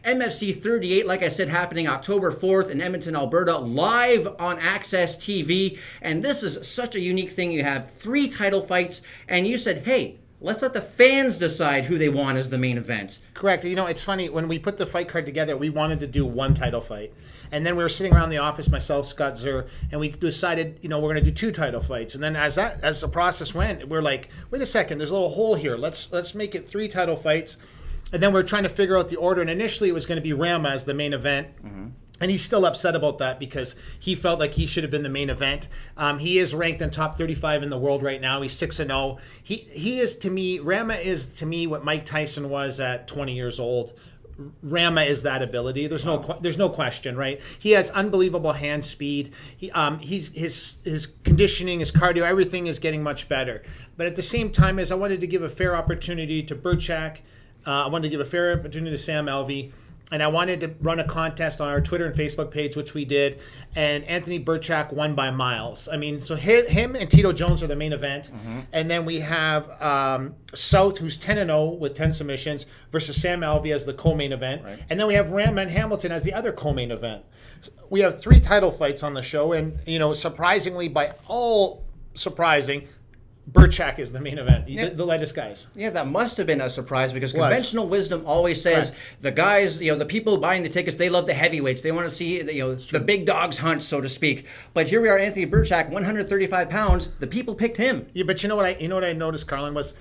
MFC 38, like I said, happening October 4th in Edmonton, Alberta, live on Access TV. And this is such a unique thing. You have 3 title fights, and you said, hey, let's let the fans decide who they want as the main event. Correct. You know, it's funny, when we put the fight card together, we wanted to do 1 title fight. And then we were sitting around the office, myself, Scott Zur, and we decided, we're going to do 2 title fights. And then as the process went, we're like, wait a second, there's a little hole here. Let's make it 3 title fights. And then we're trying to figure out the order. And initially it was going to be Rama as the main event. Mm-hmm. And he's still upset about that because he felt like he should have been the main event. He is ranked in top 35 in the world right now. He's 6-0. He is, to me, Rama is to me what Mike Tyson was at 20 years old. Rama is that ability. There's no question, right? He has unbelievable hand speed. His conditioning, his cardio, everything is getting much better. But at the same time, as I wanted to give a fair opportunity to Burchak, I wanted to give a fair opportunity to Sam Alvey. And I wanted to run a contest on our Twitter and Facebook page, which we did. And Anthony Burchak won by miles. I mean, so him and Tito Jones are the main event. Mm-hmm. And then we have South, who's 10-0 with 10 submissions, versus Sam Alvey as the co-main event. Right. And then we have Ram and Hamilton as the other co-main event. We have 3 title fights on the show. And, surprisingly, by all surprising, Burchak is the main event, the lightest guys. Yeah, that must have been a surprise because conventional wisdom always says the guys, the people buying the tickets, they love the heavyweights. They want to see, the big dogs hunt, so to speak. But here we are, Anthony Burchak, 135 pounds. The people picked him. Yeah, but you know what I noticed, Carlin, was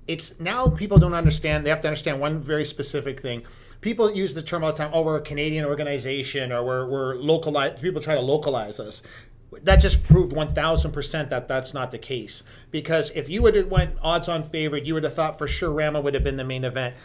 it's now people don't understand. They have to understand one very specific thing. People use the term all the time, we're a Canadian organization, or we're localized. People try to localize us. That just proved 1,000% that that's not the case. Because if you would have went odds-on favorite, you would have thought for sure Rama would have been the main event.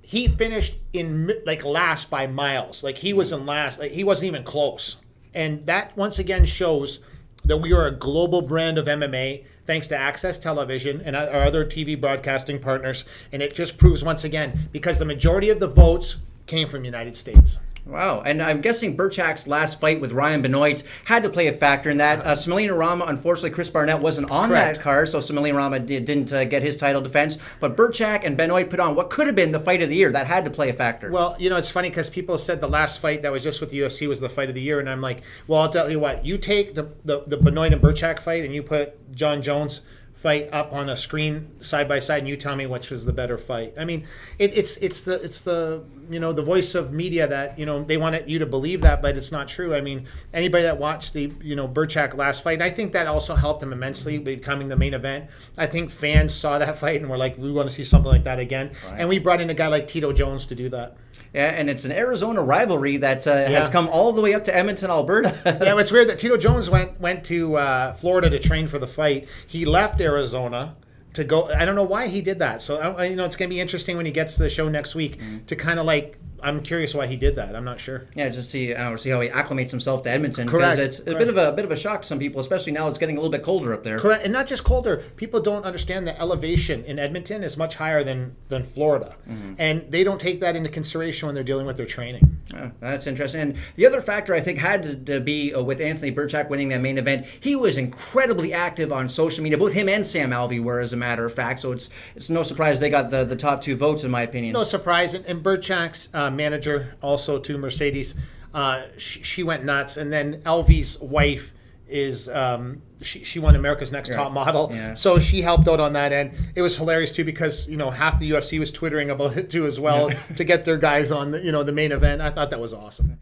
He finished in last by miles. He was in last. He wasn't even close. And that once again shows that we are a global brand of MMA, thanks to Access Television and our other TV broadcasting partners. And it just proves once again, because the majority of the votes came from the United States. Wow. And I'm guessing Burchak's last fight with Ryan Benoit had to play a factor in that. Samilina Rama, unfortunately, Chris Barnett wasn't on that card, so Samilina Rama didn't get his title defense. But Burchak and Benoit put on what could have been the fight of the year. That had to play a factor. Well, it's funny because people said the last fight that was just with the UFC was the fight of the year. And I'm like, well, I'll tell you what. You take the Benoit and Burchak fight and you put John Jones' fight up on a screen side by side, and you tell me which was the better fight. I mean, it's the the voice of media that they want you to believe that, but it's not true. I mean, anybody that watched the Burchak last fight, and I think that also helped him immensely becoming the main event. I think fans saw that fight and were like, we want to see something like that again. Right. And we brought in a guy like Tito Jones to do that. Yeah, and it's an Arizona rivalry that has come all the way up to Edmonton, Alberta. Yeah, it's weird that Tito Jones went to Florida to train for the fight. He left Arizona to go. I don't know why he did that. So it's going to be interesting when he gets to the show next week to kind of I'm curious why he did that. I'm not sure. Yeah, just see how he acclimates himself to Edmonton. Correct. Because it's a bit of a shock to some people, especially now it's getting a little bit colder up there. Correct, and not just colder. People don't understand the elevation in Edmonton is much higher than Florida, and they don't take that into consideration when they're dealing with their training. Oh, that's interesting. And the other factor I think had to be with Anthony Burchak winning that main event. He was incredibly active on social media. Both him and Sam Alvey were, as a matter of fact. So it's no surprise they got the top 2 votes, in my opinion. No surprise. And Burchak's manager, also to Mercedes, she went nuts. And then Alvey's wife is she won America's Next Top Model, so she helped out on that end. It was hilarious too because half the UFC was twittering about it too as well to get their guys on the main event. I thought that was awesome.